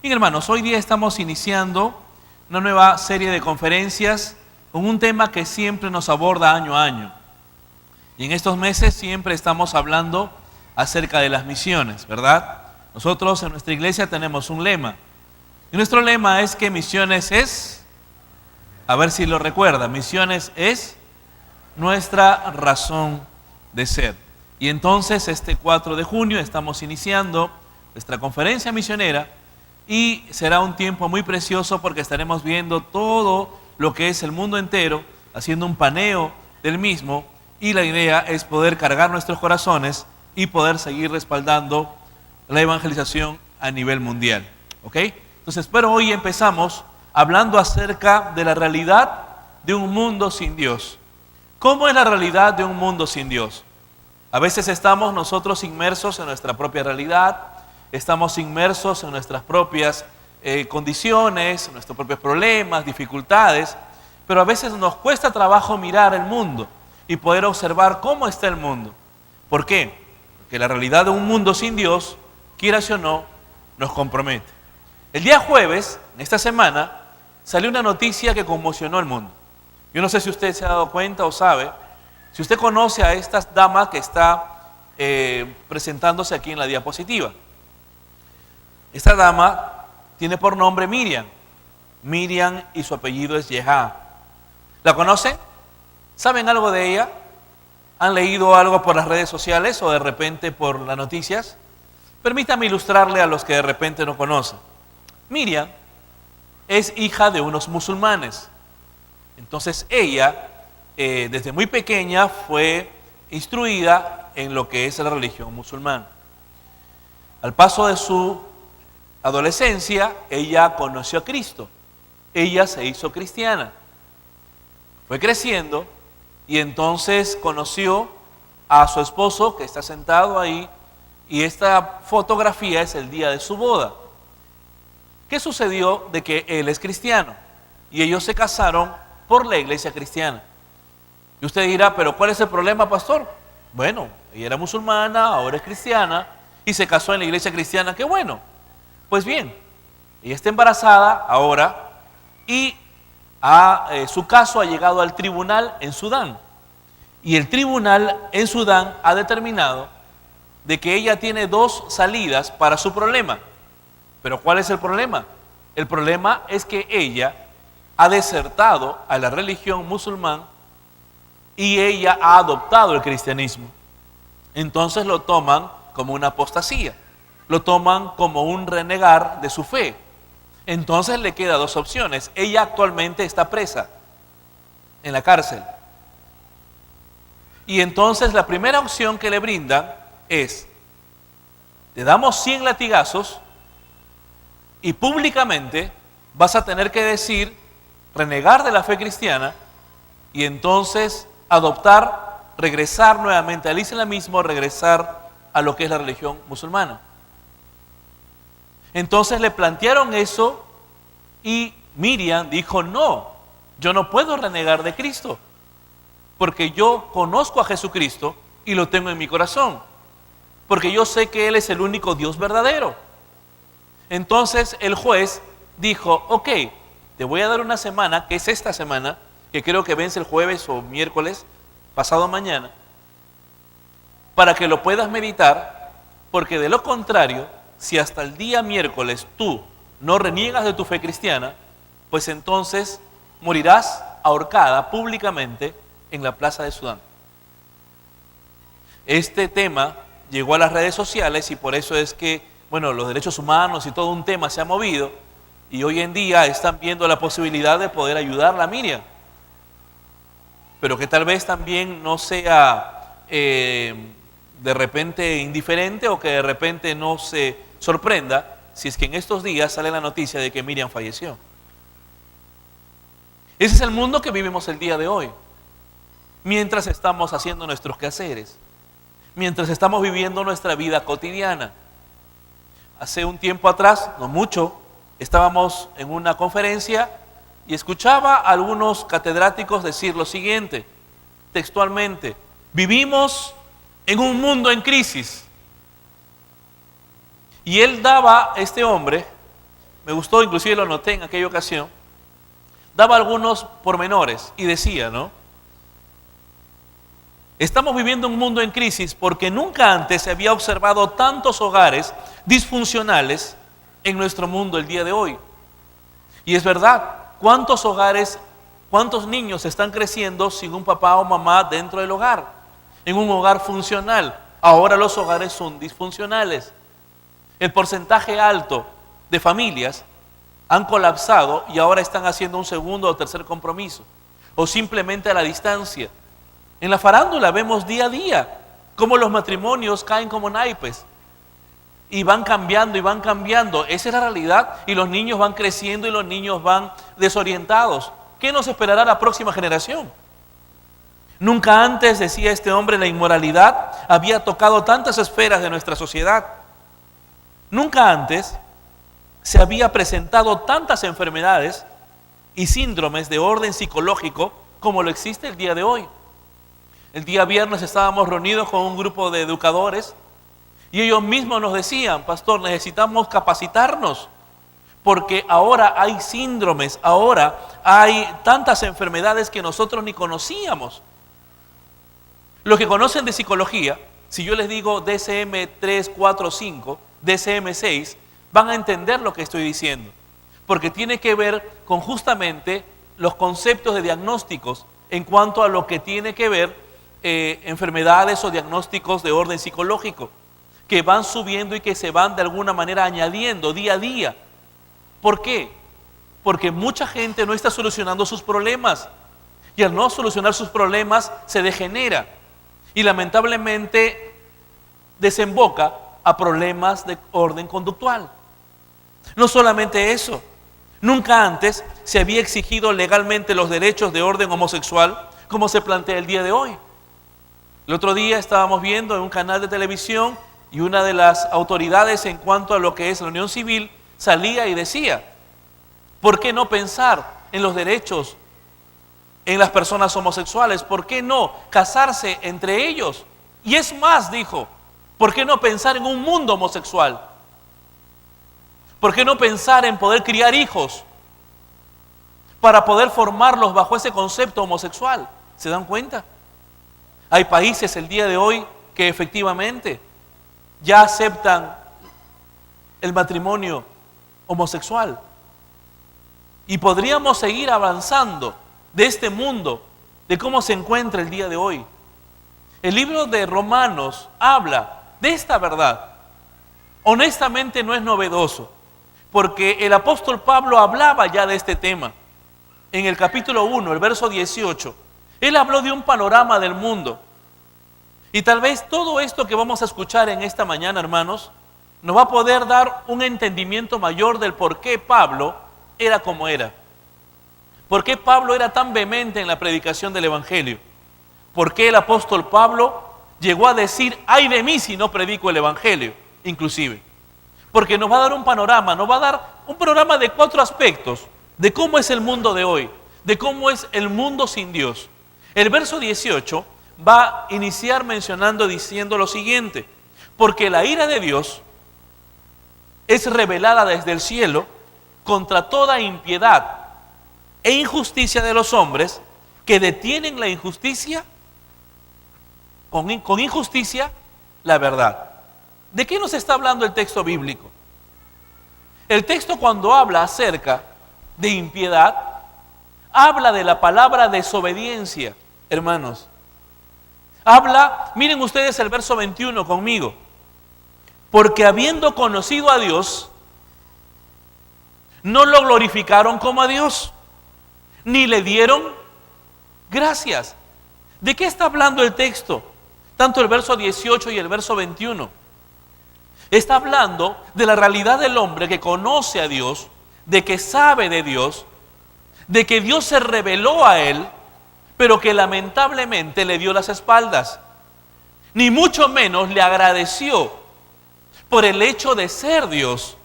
Bien, hermanos, hoy día estamos iniciando una nueva serie de conferencias con un tema que siempre nos aborda año a año. Y en estos meses siempre estamos hablando acerca de las misiones, ¿verdad? Nosotros en nuestra iglesia tenemos un lema. Y nuestro lema es que misiones es, a ver si lo recuerda, misiones es nuestra razón de ser. Y entonces este 4 de junio estamos iniciando nuestra conferencia misionera y será un tiempo muy precioso porque estaremos viendo todo lo que es el mundo entero, haciendo un paneo del mismo, y la idea es poder cargar nuestros corazones y poder seguir respaldando la evangelización a nivel mundial. ¿Ok? Entonces, pero hoy empezamos hablando acerca de la realidad de un mundo sin Dios. ¿Cómo es la realidad de un mundo sin Dios? A veces estamos nosotros inmersos en nuestra propia realidad, estamos inmersos en nuestras propias condiciones, en nuestros propios problemas, dificultades, pero a veces nos cuesta trabajo mirar el mundo y poder observar cómo está el mundo. ¿Por qué? Porque la realidad de un mundo sin Dios, quieras o no, nos compromete. El día jueves, en esta semana, salió una noticia que conmocionó el mundo. Yo no sé si usted se ha dado cuenta o sabe, si usted conoce a esta dama que está presentándose aquí en la diapositiva. Esta dama tiene por nombre Miriam. Miriam y su apellido es Yehá. ¿La conocen? ¿Saben algo de ella? ¿Han leído algo por las redes sociales o de repente por las noticias? Permítame ilustrarle a los que de repente no conocen. Miriam es hija de unos musulmanes. Entonces ella, desde muy pequeña, fue instruida en lo que es la religión musulmana. Al paso de su adolescencia, ella conoció a Cristo. Ella se hizo cristiana. Fue creciendo y entonces conoció a su esposo que está sentado ahí, y esta fotografía es el día de su boda. ¿Qué sucedió? De que él es cristiano y ellos se casaron por la iglesia cristiana. Y usted dirá, ¿pero cuál es el problema, pastor? Bueno, ella era musulmana, ahora es cristiana y se casó en la iglesia cristiana. ¡Qué bueno! Pues bien, ella está embarazada ahora y su caso ha llegado al tribunal en Sudán. Y el tribunal en Sudán ha determinado de que ella tiene dos salidas para su problema. ¿Pero cuál es el problema? El problema es que ella ha desertado a la religión musulmana y ella ha adoptado el cristianismo. Entonces lo toman como una apostasía, lo toman como un renegar de su fe. Entonces le queda dos opciones. Ella actualmente está presa en la cárcel. Y entonces la primera opción que le brindan es: te damos 100 latigazos y públicamente vas a tener que decir, renegar de la fe cristiana y entonces adoptar, regresar nuevamente al islamismo, regresar a lo que es la religión musulmana. Entonces le plantearon eso y Miriam dijo, no, yo no puedo renegar de Cristo, porque yo conozco a Jesucristo y lo tengo en mi corazón, porque yo sé que Él es el único Dios verdadero. Entonces el juez dijo, ok, te voy a dar una semana, que es esta semana, que creo que vence el jueves o miércoles, pasado mañana, para que lo puedas meditar, porque de lo contrario, si hasta el día miércoles tú no reniegas de tu fe cristiana, pues entonces morirás ahorcada públicamente en la plaza de Sudán. Este tema llegó a las redes sociales y por eso es que, bueno, los derechos humanos y todo un tema se ha movido y hoy en día están viendo la posibilidad de poder ayudarla a Miriam. Pero que tal vez también no sea de repente indiferente o que de repente no se sorprenda si es que en estos días sale la noticia de que Miriam falleció. Ese es el mundo que vivimos el día de hoy. Mientras estamos haciendo nuestros quehaceres, mientras estamos viviendo nuestra vida cotidiana. Hace un tiempo atrás, no mucho, estábamos en una conferencia y escuchaba a algunos catedráticos decir lo siguiente, textualmente: vivimos en un mundo en crisis. Y él daba, este hombre, me gustó, inclusive lo noté en aquella ocasión, daba algunos pormenores y decía, ¿no? Estamos viviendo un mundo en crisis porque nunca antes se había observado tantos hogares disfuncionales en nuestro mundo el día de hoy. Y es verdad, ¿cuántos hogares, cuántos niños están creciendo sin un papá o mamá dentro del hogar? En un hogar funcional. Ahora los hogares son disfuncionales. El porcentaje alto de familias han colapsado y ahora están haciendo un segundo o tercer compromiso. O simplemente a la distancia. En la farándula vemos día a día cómo los matrimonios caen como naipes. Y van cambiando y van cambiando. Esa es la realidad. Y los niños van creciendo y los niños van desorientados. ¿Qué nos esperará la próxima generación? Nunca antes, decía este hombre, la inmoralidad había tocado tantas esferas de nuestra sociedad. Nunca antes se había presentado tantas enfermedades y síndromes de orden psicológico como lo existe el día de hoy. El día viernes estábamos reunidos con un grupo de educadores y ellos mismos nos decían, pastor, necesitamos capacitarnos porque ahora hay síndromes, ahora hay tantas enfermedades que nosotros ni conocíamos. Los que conocen de psicología, si yo les digo DSM-3, 4, 5, DSM-6, van a entender lo que estoy diciendo, porque tiene que ver con justamente los conceptos de diagnósticos en cuanto a lo que tiene que ver enfermedades o diagnósticos de orden psicológico, que van subiendo y que se van de alguna manera añadiendo día a día. ¿Por qué? Porque mucha gente no está solucionando sus problemas y al no solucionar sus problemas se degenera y lamentablemente desemboca a problemas de orden conductual. No solamente eso, nunca antes se había exigido legalmente los derechos de orden homosexual como se plantea el día de hoy. El otro día estábamos viendo en un canal de televisión y una de las autoridades en cuanto a lo que es la unión civil salía y decía, ¿por qué no pensar en los derechos en las personas homosexuales? ¿Por qué no casarse entre ellos? Y es más, dijo, ¿por qué no pensar en un mundo homosexual? ¿Por qué no pensar en poder criar hijos para poder formarlos bajo ese concepto homosexual? ¿Se dan cuenta? Hay países el día de hoy que efectivamente ya aceptan el matrimonio homosexual. Y podríamos seguir avanzando de este mundo, de cómo se encuentra el día de hoy. El libro de Romanos habla de esta verdad. Honestamente no es novedoso, porque el apóstol Pablo hablaba ya de este tema. En el capítulo 1, el verso 18, él habló de un panorama del mundo. Y tal vez todo esto que vamos a escuchar en esta mañana, hermanos, nos va a poder dar un entendimiento mayor del por qué Pablo era como era. ¿Por qué Pablo era tan vehemente en la predicación del Evangelio? ¿Por qué el apóstol Pablo llegó a decir, ay de mí si no predico el Evangelio? Inclusive. Porque nos va a dar un panorama, nos va a dar un programa de 4 aspectos de cómo es el mundo de hoy, de cómo es el mundo sin Dios. El verso 18 va a iniciar diciendo lo siguiente, porque la ira de Dios es revelada desde el cielo contra toda impiedad e injusticia de los hombres que detienen la injusticia, con injusticia, la verdad. ¿De qué nos está hablando el texto bíblico? El texto cuando habla acerca de impiedad, habla de la palabra desobediencia, hermanos. Habla, miren ustedes el verso 21 conmigo, porque habiendo conocido a Dios, no lo glorificaron como a Dios, ni le dieron gracias. ¿De qué está hablando el texto? Tanto el verso 18 y el verso 21. Está hablando de la realidad del hombre que conoce a Dios, de que sabe de Dios, de que Dios se reveló a él, pero que lamentablemente le dio las espaldas. Ni mucho menos le agradeció por el hecho de ser Dios.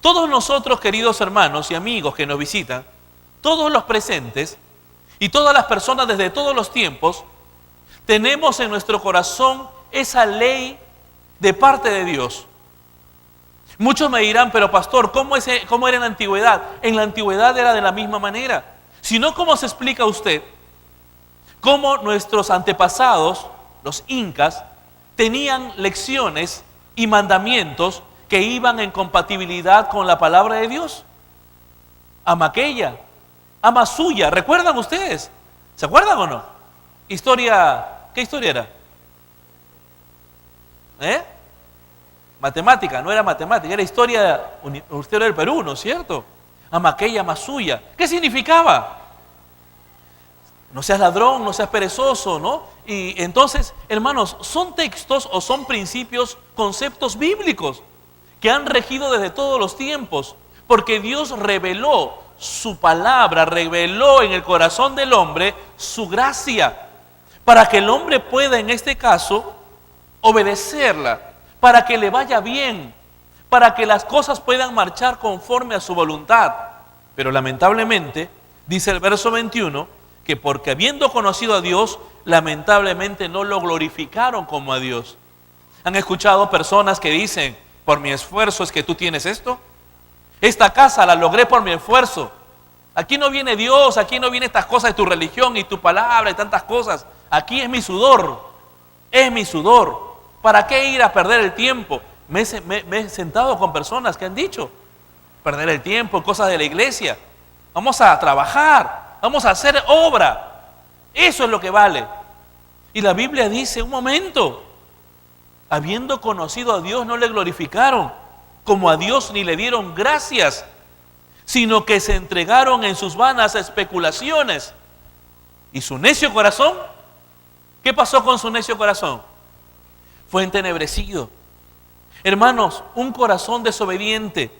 Todos nosotros, queridos hermanos y amigos que nos visitan, todos los presentes y todas las personas desde todos los tiempos, tenemos en nuestro corazón esa ley de parte de Dios. Muchos me dirán, pero pastor, ¿cómo era en la antigüedad? En la antigüedad era de la misma manera. Si no, ¿cómo se explica usted cómo nuestros antepasados, los incas, tenían lecciones y mandamientos que iban en compatibilidad con la palabra de Dios? Amaqueya, Amasuya, ¿recuerdan ustedes? ¿Se acuerdan o no? ¿Qué historia era? Matemática, no era matemática, era historia universitaria del Perú, ¿no es cierto? Amaqueya, Amasuya. ¿Qué significaba? No seas ladrón, no seas perezoso, ¿no? Y entonces, hermanos, son textos o son principios, conceptos bíblicos que han regido desde todos los tiempos, porque Dios reveló su palabra, reveló en el corazón del hombre su gracia, para que el hombre pueda, en este caso, obedecerla, para que le vaya bien, para que las cosas puedan marchar conforme a su voluntad. Pero lamentablemente, dice el verso 21, que porque habiendo conocido a Dios, lamentablemente no lo glorificaron como a Dios. ¿Han escuchado personas que dicen, por mi esfuerzo es que tú tienes esto? Esta casa la logré por mi esfuerzo. Aquí no viene Dios, aquí no vienen estas cosas de tu religión y tu palabra y tantas cosas. Aquí es mi sudor, es mi sudor. ¿Para qué ir a perder el tiempo? Me he sentado con personas que han dicho, perder el tiempo, cosas de la iglesia. Vamos a trabajar, vamos a hacer obra. Eso es lo que vale. Y la Biblia dice, un momento, habiendo conocido a Dios no le glorificaron como a Dios ni le dieron gracias, sino que se entregaron en sus vanas especulaciones. ¿Y su necio corazón? ¿Qué pasó con su necio corazón? Fue entenebrecido. Hermanos, un corazón desobediente,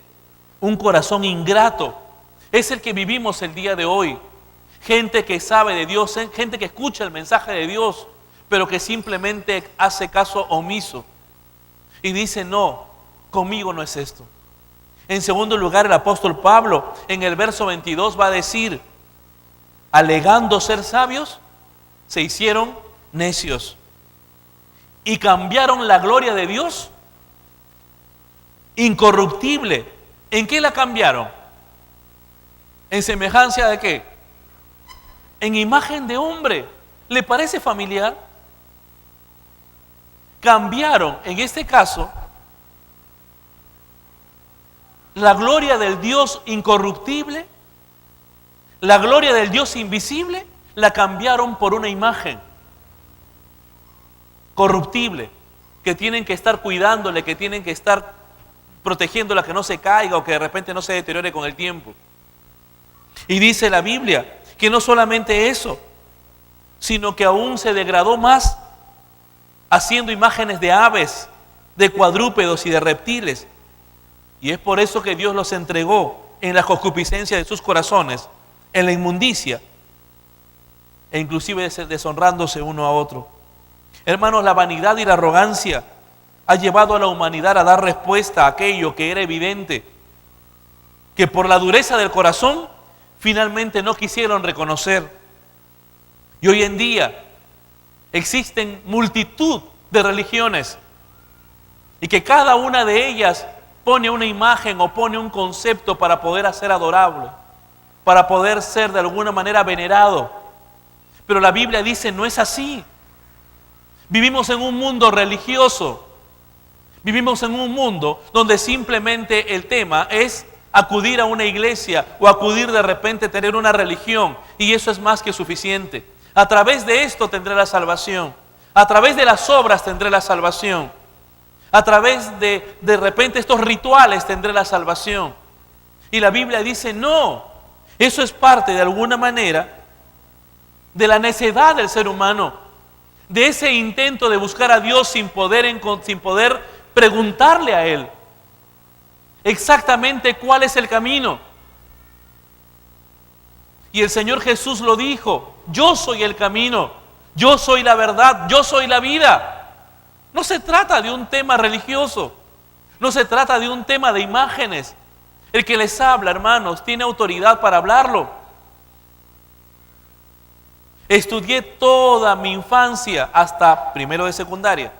un corazón ingrato, es el que vivimos el día de hoy. Gente que sabe de Dios, gente que escucha el mensaje de Dios, pero que simplemente hace caso omiso y dice, no, conmigo no es esto. En segundo lugar, el apóstol Pablo en el verso 22 va a decir, alegando ser sabios, se hicieron necios y cambiaron la gloria de Dios incorruptible. ¿En qué la cambiaron? ¿En semejanza de qué? En imagen de hombre. ¿Le parece familiar? Cambiaron, en este caso, la gloria del Dios incorruptible, la gloria del Dios invisible, la cambiaron por una imagen corruptible, que tienen que estar cuidándole, que tienen que estar protegiéndola, que no se caiga o que de repente no se deteriore con el tiempo. Y dice la Biblia que no solamente eso, sino que aún se degradó más, haciendo imágenes de aves, de cuadrúpedos y de reptiles. Y es por eso que Dios los entregó en la concupiscencia de sus corazones, en la inmundicia, e inclusive deshonrándose uno a otro. Hermanos, la vanidad y la arrogancia ha llevado a la humanidad a dar respuesta a aquello que era evidente, que por la dureza del corazón finalmente no quisieron reconocer. Y hoy en día existen multitud de religiones y que cada una de ellas pone una imagen o pone un concepto para poder ser adorable, para poder ser de alguna manera venerado. Pero la Biblia dice, no es así. Vivimos en un mundo religioso. Vivimos en un mundo donde simplemente el tema es acudir a una iglesia o acudir de repente a tener una religión, y eso es más que suficiente. A través de esto tendré la salvación. A través de las obras tendré la salvación. A través de repente estos rituales tendré la salvación. Y la Biblia dice, no, eso es parte de alguna manera de la necedad del ser humano, de ese intento de buscar a Dios sin poder preguntarle a Él exactamente cuál es el camino. Y el Señor Jesús lo dijo, yo soy el camino, yo soy la verdad, yo soy la vida. No se trata de un tema religioso, no se trata de un tema de imágenes. El que les habla, hermanos, tiene autoridad para hablarlo. Estudié toda mi infancia hasta primero de secundaria.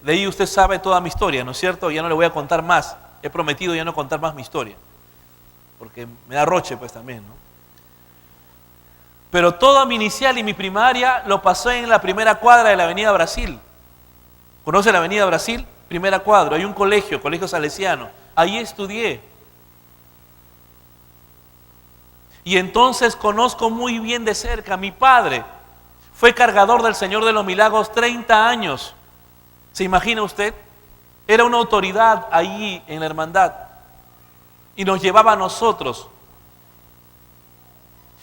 De ahí usted sabe toda mi historia, ¿no es cierto? Ya no le voy a contar más. he prometido ya no contar más mi historia, porque me da roche pues también, ¿no? Pero toda mi inicial y mi primaria lo pasé en la primera cuadra de la Avenida Brasil. ¿Conoce la Avenida Brasil? Primera cuadra, hay un colegio, Colegio Salesiano. Ahí estudié. Y entonces conozco muy bien de cerca. Mi padre fue cargador del Señor de los Milagros 30 años. ¿Se imagina usted? Era una autoridad allí en la hermandad. Y nos llevaba a nosotros.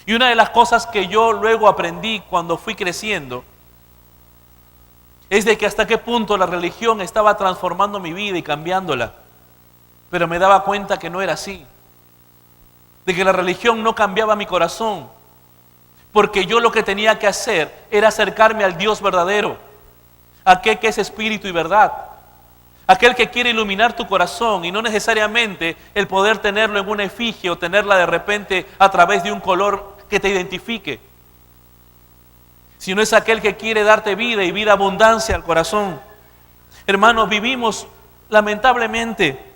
Y una de las cosas que yo luego aprendí cuando fui creciendo es de que hasta qué punto la religión estaba transformando mi vida y cambiándola. Pero me daba cuenta que no era así. De que la religión no cambiaba mi corazón. Porque yo lo que tenía que hacer era acercarme al Dios verdadero. Aquel que es espíritu y verdad. Aquel que quiere iluminar tu corazón y no necesariamente el poder tenerlo en una efigie o tenerla de repente a través de un color que te identifique. Sino es aquel que quiere darte vida y vida abundancia al corazón. Hermanos, vivimos lamentablemente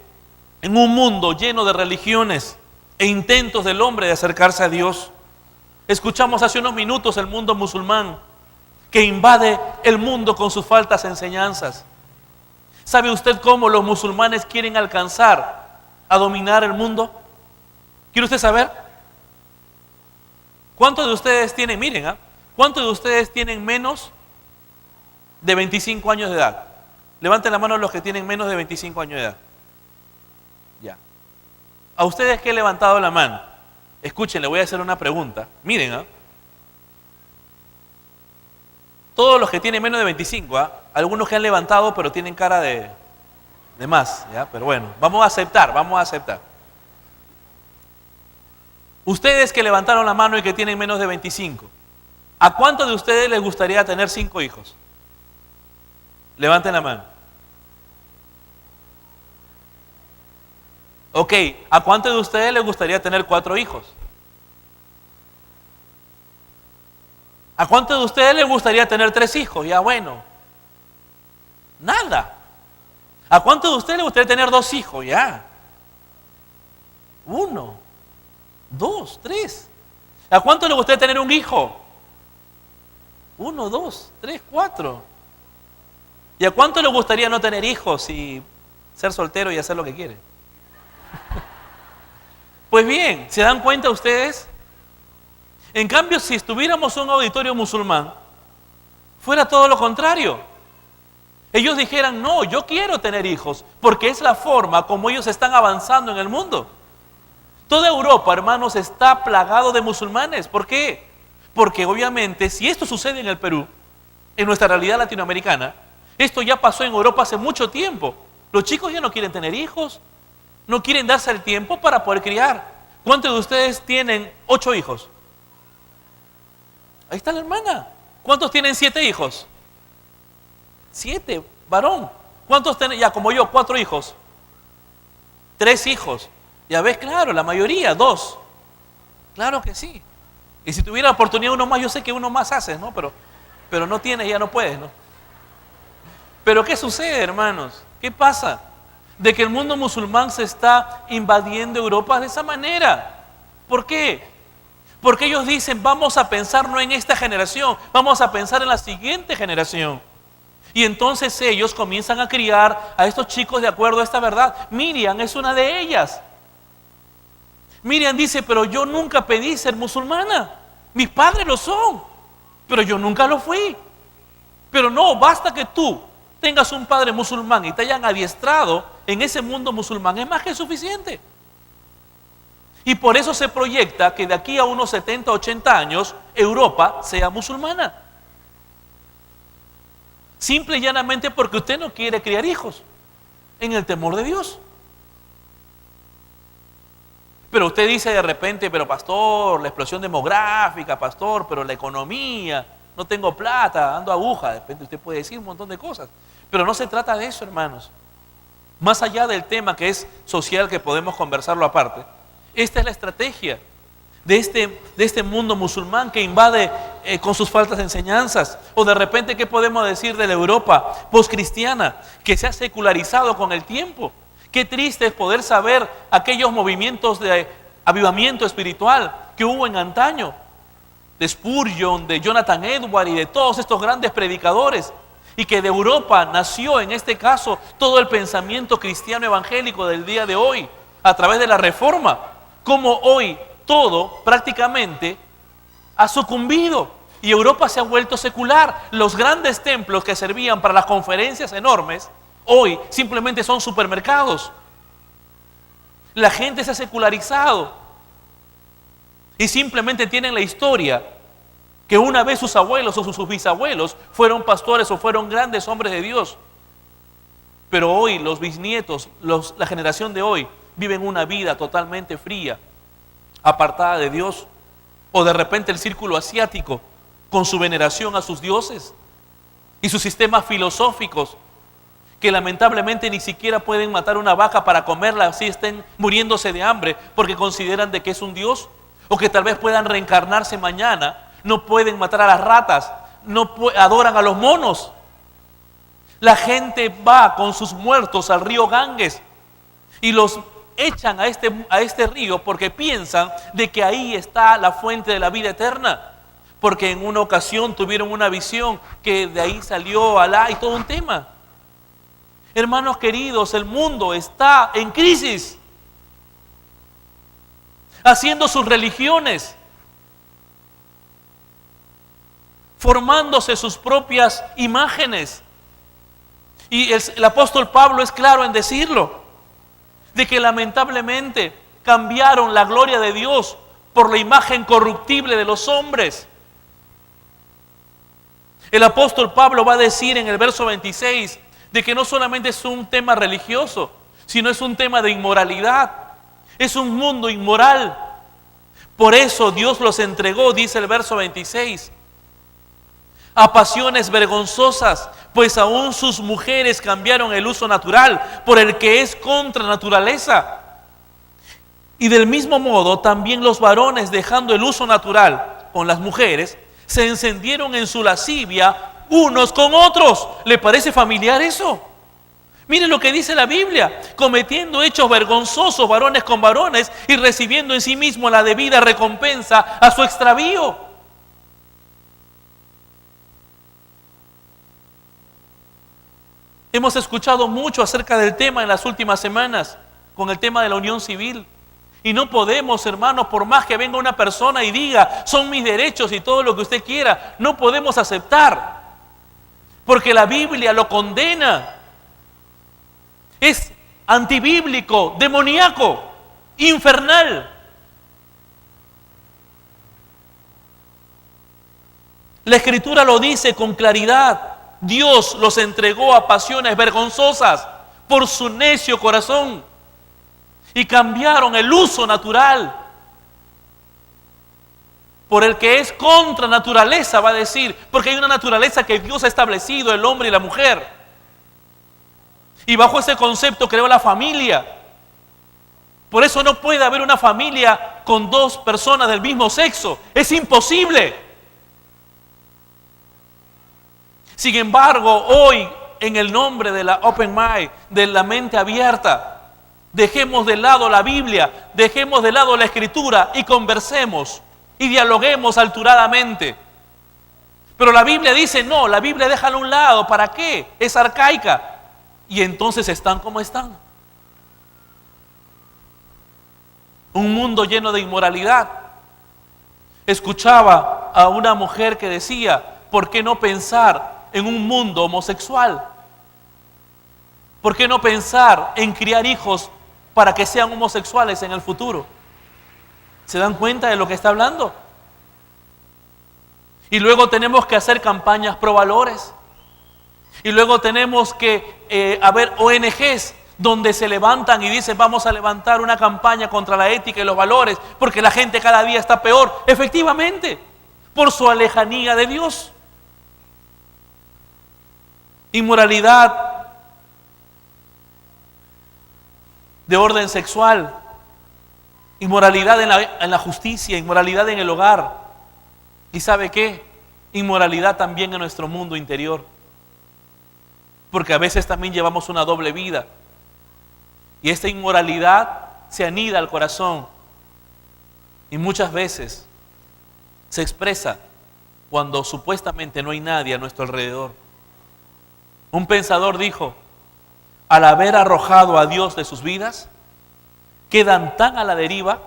en un mundo lleno de religiones e intentos del hombre de acercarse a Dios. Escuchamos hace unos minutos el mundo musulmán que invade el mundo con sus faltas enseñanzas. ¿Sabe usted cómo los musulmanes quieren alcanzar a dominar el mundo? ¿Quiere usted saber? ¿Cuántos de ustedes tienen, miren, cuántos de ustedes tienen menos de 25 años de edad? Levanten la mano los que tienen menos de 25 años de edad. Ya. A ustedes que he levantado la mano, escuchen, le voy a hacer una pregunta. Miren, todos los que tienen menos de 25, algunos que han levantado pero tienen cara de más, ¿ya? Pero bueno, vamos a aceptar. Ustedes que levantaron la mano y que tienen menos de 25, ¿a cuántos de ustedes les gustaría tener 5 hijos? Levanten la mano. Ok, ¿a cuántos de ustedes les gustaría tener 4 hijos? ¿A cuántos de ustedes les gustaría tener 3 hijos? Ya bueno, nada. ¿A cuántos de ustedes les gustaría tener 2 hijos? Ya. 1, 2, 3. ¿A cuántos les gustaría tener un hijo? 1, 2, 3, 4. ¿Y a cuántos les gustaría no tener hijos y ser soltero y hacer lo que quiere? Pues bien, ¿se dan cuenta ustedes? En cambio, si estuviéramos en un auditorio musulmán, fuera todo lo contrario. Ellos dijeran, no, yo quiero tener hijos, porque es la forma como ellos están avanzando en el mundo. Toda Europa, hermanos, está plagado de musulmanes. ¿Por qué? Porque obviamente, si esto sucede en el Perú, en nuestra realidad latinoamericana, esto ya pasó en Europa hace mucho tiempo. Los chicos ya no quieren tener hijos, no quieren darse el tiempo para poder criar. ¿Cuántos de ustedes tienen 8 hijos? Ahí está la hermana. ¿Cuántos tienen 7 hijos? 7, varón. ¿Cuántos tienen? Ya como yo, 4 hijos. 3 hijos. Ya ves, claro, la mayoría, 2. Claro que sí. Y si tuviera oportunidad uno más, yo sé que uno más hace, ¿no? Pero no tienes, ya no puedes, ¿no? Pero ¿qué sucede, hermanos? ¿Qué pasa? De que el mundo musulmán se está invadiendo Europa de esa manera. ¿Por qué? Porque ellos dicen, vamos a pensar no en esta generación, vamos a pensar en la siguiente generación. Y entonces ellos comienzan a criar a estos chicos de acuerdo a esta verdad. Miriam es una de ellas. Miriam dice, pero yo nunca pedí ser musulmana. Mis padres lo son, pero yo nunca lo fui. Pero no, basta que tú tengas un padre musulmán y te hayan adiestrado en ese mundo musulmán, es más que suficiente. Y por eso se proyecta que de aquí a unos 70, 80 años, Europa sea musulmana. Simple y llanamente porque usted no quiere criar hijos en el temor de Dios. Pero usted dice de repente, pero pastor, la explosión demográfica, pastor, pero la economía, no tengo plata, ando a aguja. De repente usted puede decir un montón de cosas. Pero no se trata de eso, hermanos. Más allá del tema que es social, que podemos conversarlo aparte, esta es la estrategia de este mundo musulmán que invade con sus faltas de enseñanzas. O de repente, ¿qué podemos decir de la Europa postcristiana que se ha secularizado con el tiempo? Qué triste es poder saber aquellos movimientos de avivamiento espiritual que hubo en antaño, de Spurgeon, de Jonathan Edwards y de todos estos grandes predicadores, y que de Europa nació en este caso todo el pensamiento cristiano evangélico del día de hoy, a través de la Reforma. Como hoy todo prácticamente ha sucumbido y Europa se ha vuelto secular. Los grandes templos que servían para las conferencias enormes, hoy simplemente son supermercados. La gente se ha secularizado y simplemente tienen la historia que una vez sus abuelos o sus bisabuelos fueron pastores o fueron grandes hombres de Dios. Pero hoy los bisnietos, la generación de hoy, viven una vida totalmente fría, apartada de Dios. O de repente el círculo asiático, con su veneración a sus dioses y sus sistemas filosóficos, que lamentablemente ni siquiera pueden matar una vaca para comerla así estén muriéndose de hambre, porque consideran de que es un dios, o que tal vez puedan reencarnarse mañana. No pueden matar a las ratas, adoran a los monos. La gente va con sus muertos al río Ganges y los echan a este río porque piensan de que ahí está la fuente de la vida eterna, porque en una ocasión tuvieron una visión que de ahí salió Alá y todo un tema. Hermanos queridos, el mundo está en crisis, haciendo sus religiones, formándose sus propias imágenes. Y el apóstol Pablo es claro en decirlo, de que lamentablemente cambiaron la gloria de Dios por la imagen corruptible de los hombres. El apóstol Pablo va a decir en el verso 26 de que no solamente es un tema religioso, sino es un tema de inmoralidad. Es un mundo inmoral. Por eso Dios los entregó, dice el verso 26, a pasiones vergonzosas, pues aún sus mujeres cambiaron el uso natural por el que es contra naturaleza. Y del mismo modo también los varones, dejando el uso natural con las mujeres, se encendieron en su lascivia unos con otros. ¿Le parece familiar eso? Miren lo que dice la Biblia: cometiendo hechos vergonzosos varones con varones y recibiendo en sí mismo la debida recompensa a su extravío. Hemos escuchado mucho acerca del tema en las últimas semanas, con el tema de la unión civil. Y no podemos, hermanos, por más que venga una persona y diga, son mis derechos y todo lo que usted quiera, no podemos aceptar, porque la Biblia lo condena. Es antibíblico, demoníaco, infernal. La Escritura lo dice con claridad. Dios los entregó a pasiones vergonzosas por su necio corazón y cambiaron el uso natural por el que es contra naturaleza, va a decir, porque hay una naturaleza que Dios ha establecido, el hombre y la mujer, y bajo ese concepto creó la familia. Por eso no puede haber una familia con dos personas del mismo sexo, es imposible. Sin embargo, hoy, en el nombre de la Open Mind, de la mente abierta, dejemos de lado la Biblia, dejemos de lado la Escritura y conversemos y dialoguemos alturadamente. Pero la Biblia dice, no, la Biblia déjala a un lado, ¿para qué? Es arcaica. Y entonces están como están. Un mundo lleno de inmoralidad. Escuchaba a una mujer que decía, ¿por qué no pensar en un mundo homosexual? ¿Por qué no pensar en criar hijos para que sean homosexuales en el futuro? ¿Se dan cuenta de lo que está hablando? Y luego tenemos que hacer campañas pro valores. Y luego tenemos que haber ONGs donde se levantan y dicen, vamos a levantar una campaña contra la ética y los valores, porque la gente cada día está peor. Efectivamente, por su lejanía de Dios. Inmoralidad de orden sexual, inmoralidad en la justicia, inmoralidad en el hogar. ¿Y sabe qué? Inmoralidad también en nuestro mundo interior. Porque a veces también llevamos una doble vida. Y esta inmoralidad se anida al corazón y muchas veces se expresa cuando supuestamente no hay nadie a nuestro alrededor. Un pensador dijo: al haber arrojado a Dios de sus vidas, quedan tan a la deriva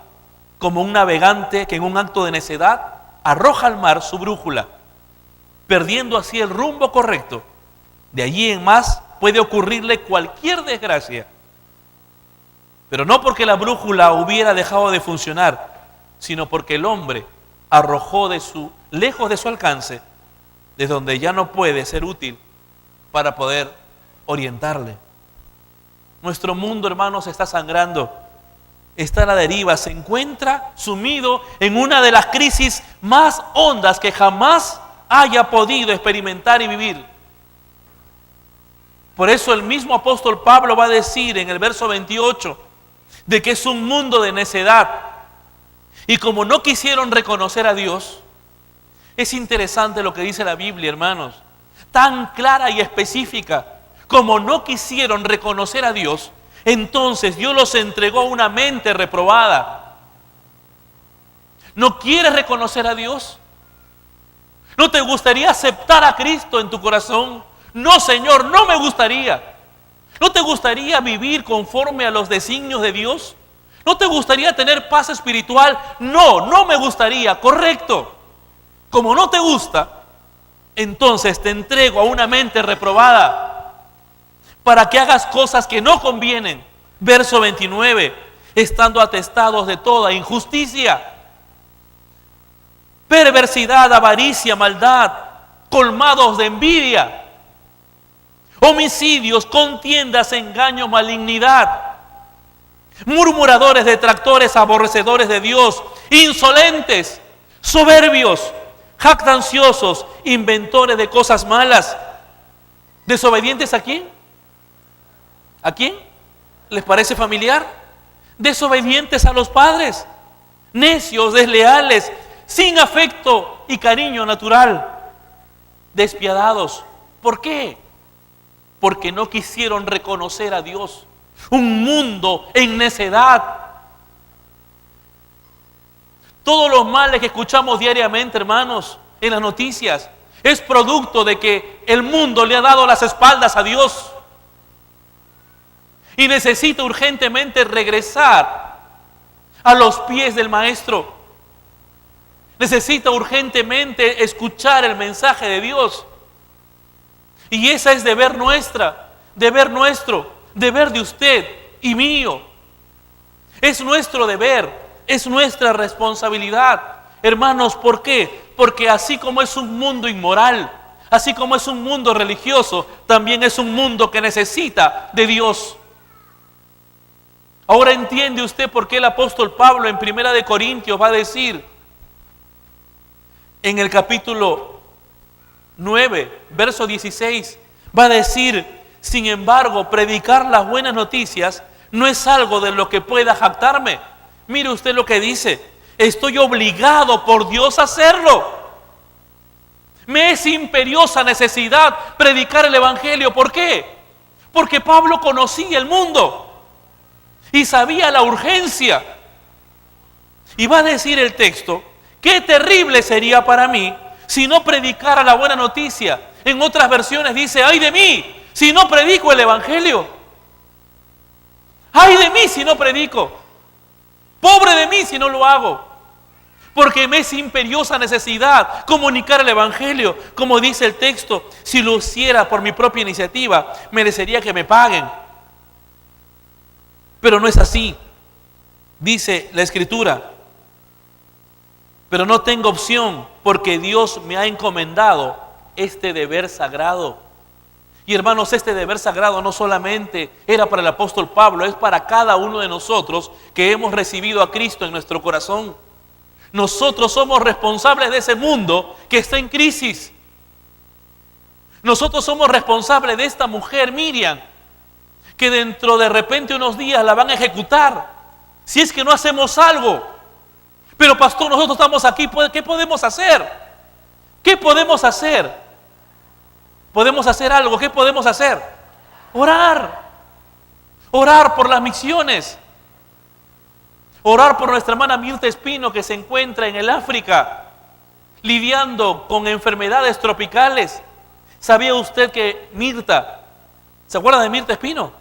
como un navegante que en un acto de necedad arroja al mar su brújula, perdiendo así el rumbo correcto. De allí en más puede ocurrirle cualquier desgracia. Pero no porque la brújula hubiera dejado de funcionar, sino porque el hombre arrojó lejos de su alcance, desde donde ya no puede ser útil para poder orientarle. Nuestro mundo, hermanos, está sangrando, está a la deriva, se encuentra sumido en una de las crisis más hondas que jamás haya podido experimentar y vivir. Por eso el mismo apóstol Pablo va a decir en el verso 28 de que es un mundo de necedad. Y como no quisieron reconocer a Dios, es interesante lo que dice la Biblia, hermanos, tan clara y específica. Como no quisieron reconocer a Dios, entonces Dios los entregó a una mente reprobada. ¿No quieres reconocer a Dios? ¿No te gustaría aceptar a Cristo en tu corazón? No, Señor, no me gustaría. ¿No te gustaría vivir conforme a los designios de Dios? ¿No te gustaría tener paz espiritual? No, no me gustaría, correcto. Como no te gusta, entonces te entrego a una mente reprobada para que hagas cosas que no convienen. Verso 29, estando atestados de toda injusticia, perversidad, avaricia, maldad, colmados de envidia, homicidios, contiendas, engaños, malignidad, murmuradores, detractores, aborrecedores de Dios, insolentes, soberbios, jactanciosos, inventores de cosas malas, desobedientes. ¿A quién? ¿A quién? ¿Les parece familiar? Desobedientes a los padres, necios, desleales, sin afecto y cariño natural, despiadados. ¿Por qué? Porque no quisieron reconocer a Dios. Un mundo en necedad. Todos los males que escuchamos diariamente, hermanos, en las noticias, es producto de que el mundo le ha dado las espaldas a Dios y necesita urgentemente regresar a los pies del Maestro. Necesita urgentemente escuchar el mensaje de Dios. Y esa es deber nuestra, deber nuestro, deber de usted y mío. Es nuestro deber, es nuestra responsabilidad. Hermanos, ¿por qué? Porque así como es un mundo inmoral, así como es un mundo religioso, también es un mundo que necesita de Dios. Ahora entiende usted por qué el apóstol Pablo en 1 de Corintios va a decir, en el capítulo 9, verso 16, va a decir: sin embargo, predicar las buenas noticias no es algo de lo que pueda jactarme. Mire usted lo que dice: estoy obligado por Dios a hacerlo. Me es imperiosa necesidad predicar el Evangelio. ¿Por qué? Porque Pablo conocía el mundo y sabía la urgencia. Y va a decir el texto: qué terrible sería para mí si no predicara la buena noticia. En otras versiones dice: ay de mí si no predico el Evangelio. Ay de mí si no predico. Pobre de mí si no lo hago. Porque me es imperiosa necesidad comunicar el Evangelio. Como dice el texto, si lo hiciera por mi propia iniciativa, merecería que me paguen. Pero no es así. Dice la Escritura: pero no tengo opción, porque Dios me ha encomendado este deber sagrado. Y hermanos, este deber sagrado no solamente era para el apóstol Pablo, es para cada uno de nosotros que hemos recibido a Cristo en nuestro corazón. Nosotros somos responsables de ese mundo que está en crisis. Nosotros somos responsables de esta mujer Miriam, que dentro de repente unos días la van a ejecutar, si es que no hacemos algo. Pero pastor, nosotros estamos aquí, ¿qué podemos hacer? ¿Qué podemos hacer? ¿Podemos hacer algo? ¿Qué podemos hacer? Orar. Orar por las misiones. Orar por nuestra hermana Mirta Espino, que se encuentra en el África lidiando con enfermedades tropicales. ¿Sabía usted que Mirta, se acuerda de Mirta Espino?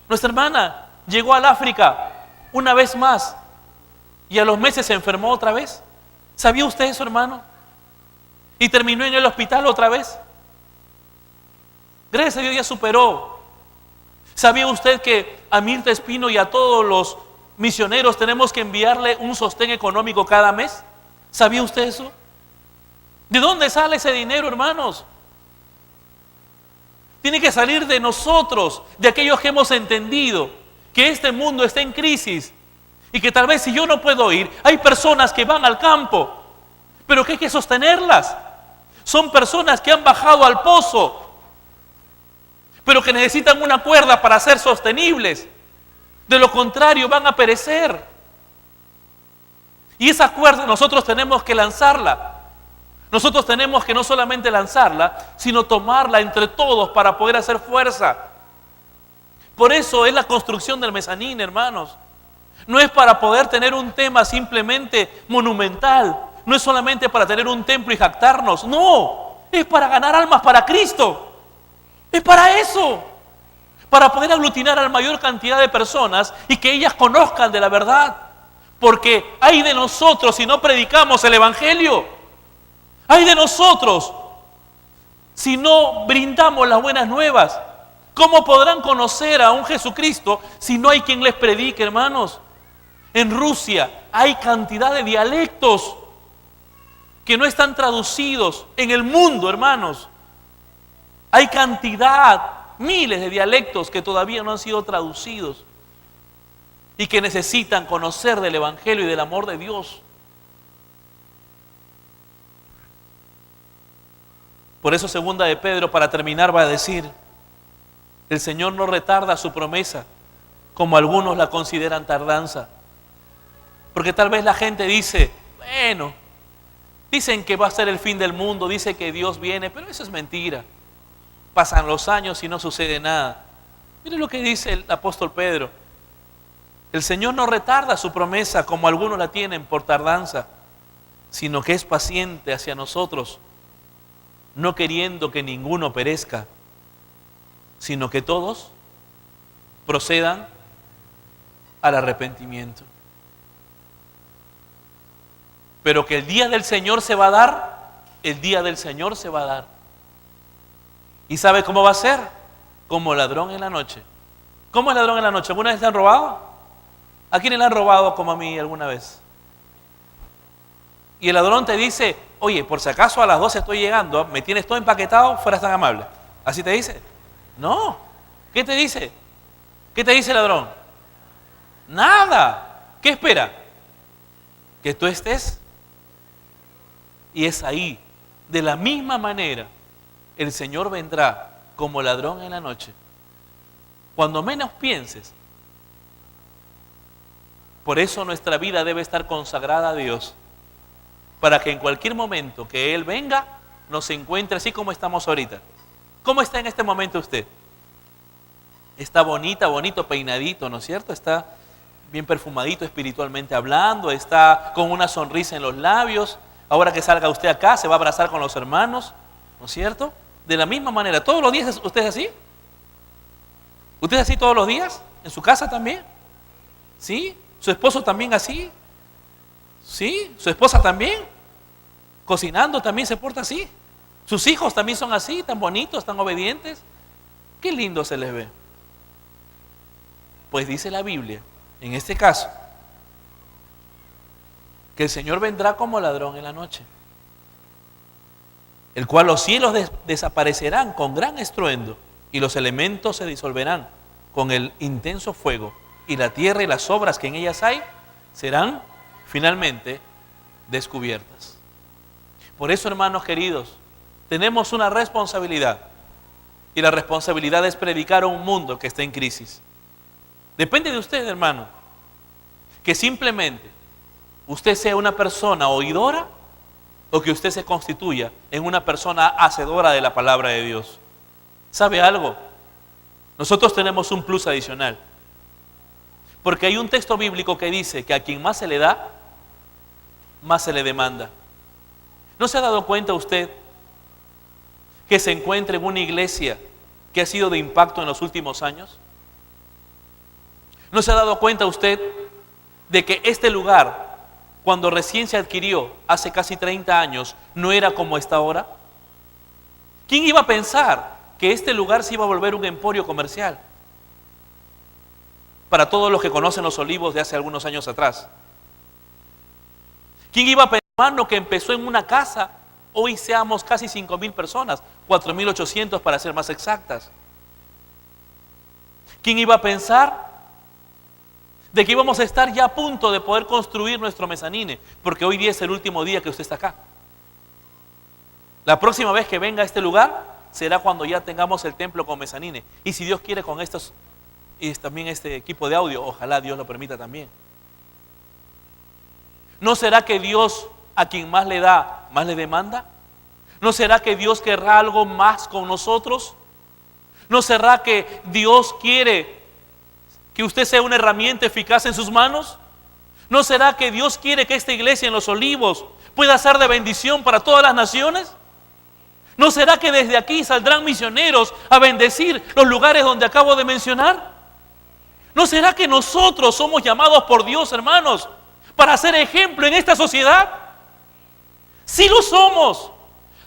Nuestra hermana llegó al África una vez más y a los meses se enfermó otra vez. ¿Sabía usted eso, hermano? Y terminó en el hospital otra vez. Gracias a Dios ya superó. ¿Sabía usted que a Mirta Espino y a todos los misioneros tenemos que enviarle un sostén económico cada mes? ¿Sabía usted eso? ¿De dónde sale ese dinero, hermanos? Tiene que salir de nosotros, de aquellos que hemos entendido que este mundo está en crisis y que tal vez si yo no puedo ir, hay personas que van al campo, pero que hay que sostenerlas. Son personas que han bajado al pozo, pero que necesitan una cuerda para ser sostenibles. De lo contrario, van a perecer. Y esa cuerda nosotros tenemos que lanzarla. Nosotros tenemos que no solamente lanzarla, sino tomarla entre todos para poder hacer fuerza. Por eso es la construcción del mezanín, hermanos. No es para poder tener un tema simplemente monumental. No es solamente para tener un templo y jactarnos. No, es para ganar almas para Cristo. Es para eso. Para poder aglutinar a la mayor cantidad de personas y que ellas conozcan de la verdad. Porque hay de nosotros si no predicamos el Evangelio. Hay de nosotros si no brindamos las buenas nuevas. ¿Cómo podrán conocer a un Jesucristo si no hay quien les predique, hermanos? En Rusia hay cantidad de dialectos que no están traducidos. En el mundo, hermanos, hay cantidad, miles de dialectos que todavía no han sido traducidos y que necesitan conocer del Evangelio y del amor de Dios. Por eso segunda de Pedro, para terminar, va a decir: el Señor no retarda su promesa, como algunos la consideran tardanza. Porque tal vez la gente dice, bueno, dicen que va a ser el fin del mundo, dice que Dios viene, pero eso es mentira. Pasan los años y no sucede nada. Mire lo que dice el apóstol Pedro: el Señor no retarda su promesa, como algunos la tienen por tardanza, sino que es paciente hacia nosotros, no queriendo que ninguno perezca, sino que todos procedan al arrepentimiento. Pero que el día del Señor se va a dar, el día del Señor se va a dar. ¿Y sabe cómo va a ser? Como ladrón en la noche. ¿Cómo es ladrón en la noche? ¿Alguna vez le han robado? ¿A quién le han robado como a mí alguna vez? Y el ladrón te dice, oye, por si acaso a las 12 estoy llegando, me tienes todo empaquetado, fueras tan amable. ¿Así te dice? No. ¿Qué te dice? ¿Qué te dice el ladrón? Nada. ¿Qué espera? Que tú estés. Y es ahí, de la misma manera, el Señor vendrá como ladrón en la noche. Cuando menos pienses. Por eso nuestra vida debe estar consagrada a Dios, para que en cualquier momento que Él venga, nos encuentre así como estamos ahorita. ¿Cómo está en este momento usted? Está bonita, bonito, peinadito, ¿no es cierto? Está bien perfumadito espiritualmente hablando, está con una sonrisa en los labios. Ahora que salga usted acá, se va a abrazar con los hermanos, ¿no es cierto? De la misma manera, ¿todos los días usted es así? ¿Usted es así todos los días? ¿En su casa también? ¿Sí? ¿Su esposo también así? ¿Sí? ¿Su esposa también? ¿Cocinando también se porta así? ¿Sus hijos también son así, tan bonitos, tan obedientes? Qué lindo se les ve. Pues dice la Biblia, en este caso, que el Señor vendrá como ladrón en la noche, el cual los cielos desaparecerán con gran estruendo y los elementos se disolverán con el intenso fuego, y la tierra y las obras que en ellas hay serán finalmente descubiertas. Por eso, hermanos queridos, tenemos una responsabilidad, y la responsabilidad es predicar a un mundo que está en crisis. Depende de usted, hermano, que simplemente usted sea una persona oidora o que usted se constituya en una persona hacedora de la palabra de Dios. ¿Sabe algo? Nosotros tenemos un plus adicional, Porque hay un texto bíblico que dice que a quien más se le da, más se le demanda. ¿No se ha dado cuenta usted que se encuentra en una iglesia que ha sido de impacto en los últimos años? ¿No se ha dado cuenta usted de que este lugar, cuando recién se adquirió hace casi 30 años, no era como está ahora? ¿Quién iba a pensar que este lugar se iba a volver un emporio comercial? Para todos los que conocen Los Olivos de hace algunos años atrás. ¿Quién iba a pensar, hermano, que empezó en una casa? Hoy seamos casi 5.000 personas, 4.800 para ser más exactas. ¿Quién iba a pensar de que íbamos a estar ya a punto de poder construir nuestro mezanine? Porque hoy día es el último día que usted está acá. La próxima vez que venga a este lugar será cuando ya tengamos el templo con mezanine. Y si Dios quiere, con estos y también este equipo de audio, ojalá Dios lo permita también. ¿No será que Dios a quien más le da, más le demanda? ¿No será que Dios querrá algo más con nosotros? ¿No será que Dios quiere que usted sea una herramienta eficaz en sus manos? ¿No será que Dios quiere que esta iglesia en Los Olivos pueda ser de bendición para todas las naciones? ¿No será que desde aquí saldrán misioneros a bendecir los lugares donde acabo de mencionar? ¿No será que nosotros somos llamados por Dios, hermanos, para ser ejemplo en esta sociedad? Sí lo somos.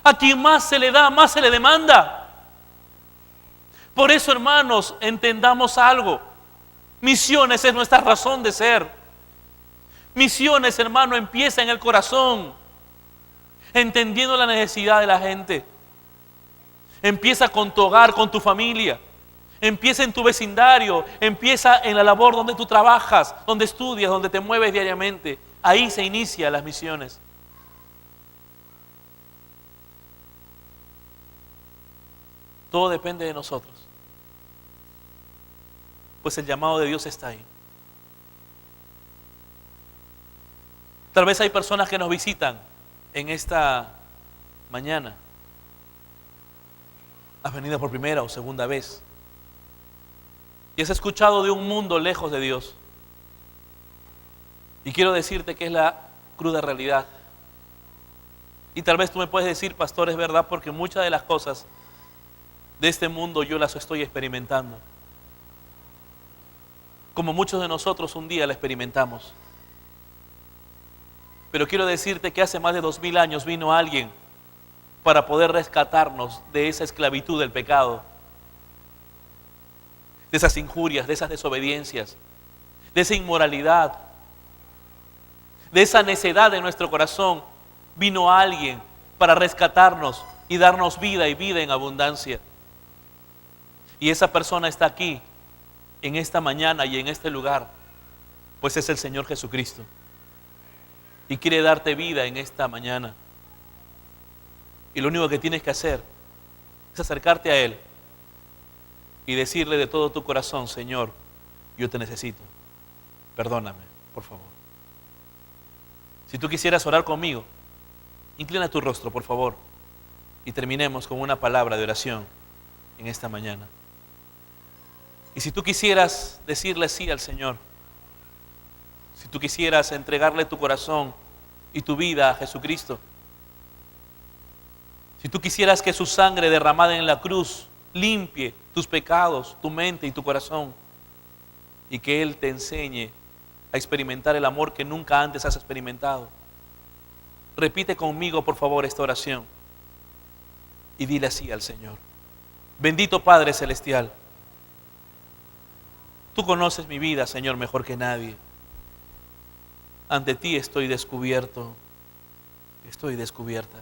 A quien más se le da, más se le demanda. Por eso, hermanos, entendamos algo. Misiones es nuestra razón de ser. Misiones, hermano, empieza en el corazón, entendiendo la necesidad de la gente. Empieza con tu hogar, con tu familia. Empieza en tu vecindario, empieza en la labor donde tú trabajas, donde estudias, donde te mueves diariamente. Ahí se inician las misiones. Todo depende de nosotros, pues el llamado de Dios está ahí. Tal vez hay personas que nos visitan en esta mañana. Has venido por primera o segunda vez y has escuchado de un mundo lejos de Dios. Y quiero decirte que es la cruda realidad. Y tal vez tú me puedes decir, pastor, es verdad, porque muchas de las cosas de este mundo yo las estoy experimentando. Como muchos de nosotros un día la experimentamos. Pero quiero decirte que hace más de 2000 años vino alguien para poder rescatarnos de esa esclavitud del pecado, de esas injurias, de esas desobediencias, de esa inmoralidad, de esa necedad de nuestro corazón. Vino alguien para rescatarnos y darnos vida y vida en abundancia. Y esa persona está aquí, en esta mañana y en este lugar, pues es el Señor Jesucristo. Y quiere darte vida en esta mañana. Y lo único que tienes que hacer es acercarte a Él y decirle de todo tu corazón, Señor, yo te necesito. Perdóname, por favor. Si tú quisieras orar conmigo, inclina tu rostro, por favor, y terminemos con una palabra de oración en esta mañana. Y si tú quisieras decirle sí al Señor, si tú quisieras entregarle tu corazón y tu vida a Jesucristo, si tú quisieras que su sangre derramada en la cruz limpie tus pecados, tu mente y tu corazón, y que Él te enseñe a experimentar el amor que nunca antes has experimentado, repite conmigo, por favor, esta oración y dile así al Señor. Bendito Padre Celestial, tú conoces mi vida, Señor, mejor que nadie. Ante ti estoy descubierto, estoy descubierta.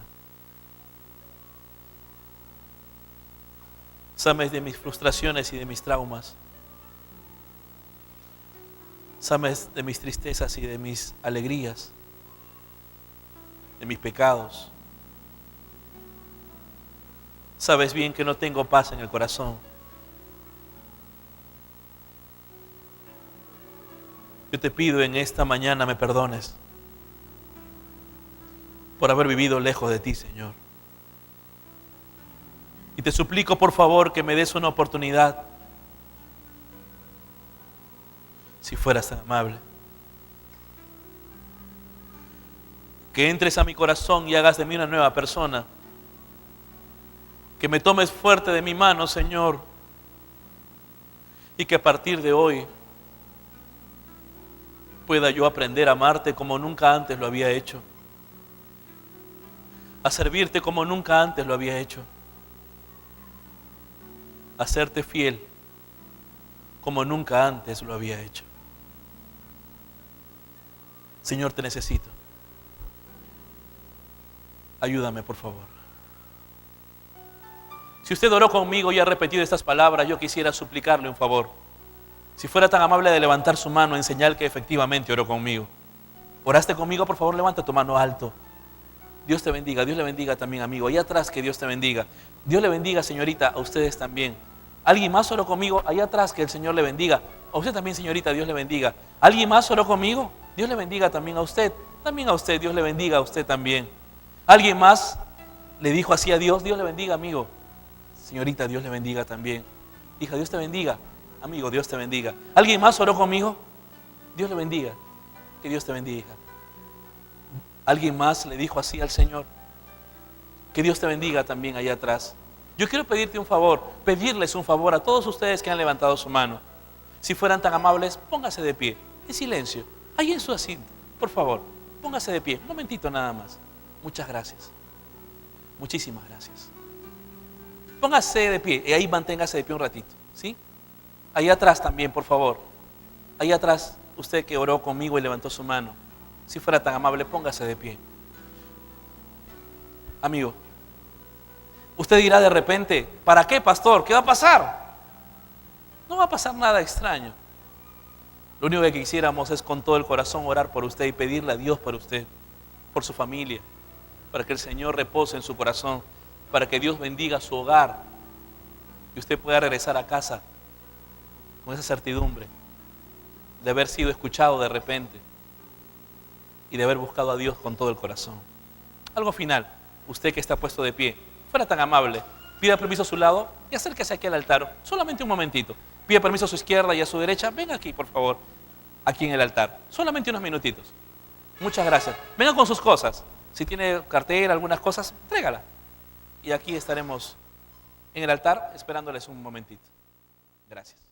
Sabes de mis frustraciones y de mis traumas. Sabes de mis tristezas y de mis alegrías, de mis pecados. Sabes bien que no tengo paz en el corazón. Yo te pido en esta mañana me perdones por haber vivido lejos de ti, Señor. Y te suplico, por favor, que me des una oportunidad si fueras tan amable. Que entres a mi corazón y hagas de mí una nueva persona. Que me tomes fuerte de mi mano, Señor. Y que a partir de hoy pueda yo aprender a amarte como nunca antes lo había hecho. A servirte como nunca antes lo había hecho. A serte fiel como nunca antes lo había hecho. Señor, te necesito. Ayúdame, por favor. Si usted oró conmigo y ha repetido estas palabras, yo quisiera suplicarle un favor. Si fuera tan amable de levantar su mano en señal que efectivamente oró conmigo. ¿Oraste conmigo? Por favor, levanta tu mano alto. Dios te bendiga. Dios le bendiga también, amigo. Allá atrás, que Dios te bendiga. Dios le bendiga, señorita, a ustedes también. ¿Alguien más oró conmigo? Allá atrás, que el Señor le bendiga. A usted también, señorita, Dios le bendiga. ¿Alguien más oró conmigo? Dios le bendiga también a usted. También a usted, Dios le bendiga a usted también. ¿Alguien más le dijo así a Dios? Dios le bendiga, amigo. Señorita, Dios le bendiga también. Hija, Dios te bendiga. Amigo, Dios te bendiga. ¿Alguien más oró conmigo? Dios le bendiga. Que Dios te bendiga, hija. ¿Alguien más le dijo así al Señor? Que Dios te bendiga también allá atrás. Yo quiero pedirte un favor, pedirles un favor a todos ustedes que han levantado su mano. Si fueran tan amables, póngase de pie, en silencio, ahí en su asiento. Por favor, póngase de pie, un momentito nada más. Muchas gracias. Muchísimas gracias. Póngase de pie y ahí manténgase de pie un ratito, ¿sí? Ahí atrás también, por favor. Ahí atrás, usted que oró conmigo y levantó su mano. Si fuera tan amable, póngase de pie. Amigo, usted dirá de repente, ¿para qué, pastor? ¿Qué va a pasar? No va a pasar nada extraño. Lo único que quisiéramos es con todo el corazón orar por usted y pedirle a Dios por usted, por su familia, para que el Señor repose en su corazón, para que Dios bendiga su hogar y usted pueda regresar a casa con esa certidumbre de haber sido escuchado de repente y de haber buscado a Dios con todo el corazón. Algo final, usted que está puesto de pie, fuera tan amable, pida permiso a su lado y acérquese aquí al altar, solamente un momentito. Pida permiso a su izquierda y a su derecha, venga aquí por favor, aquí en el altar, solamente unos minutitos. Muchas gracias. Venga con sus cosas, si tiene cartera, algunas cosas, trégala. Y aquí estaremos en el altar esperándoles un momentito. Gracias.